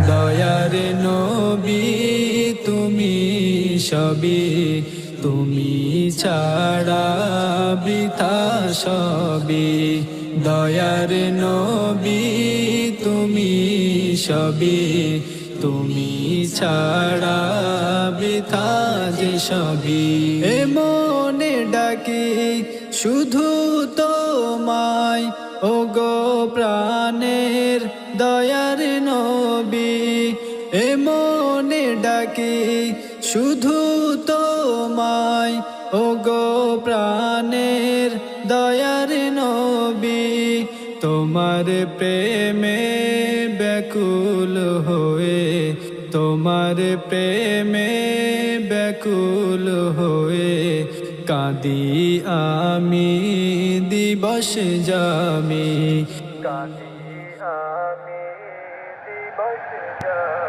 দয়ার নবী তুমি সবই, তুমি ছাড়া বৃথা সবই। দয়ার নবী তুমি সবই, তুমি ছাড়া বৃথা যে সবই। এ মনে ডাকি শুধু তোমায়, ওগো প্রাণের দয়ার নবী। এ মনে ডাকি শুধু তোমায়, ওগো প্রাণের দয়ার নবী। তোমার প্রেমে ব্যাকুল হয়ে, তোমার প্রেমে ব্যাকুল হয়ে কাঁদি আমি দিবস যামি, কাঁদি আমি দিবস যামি।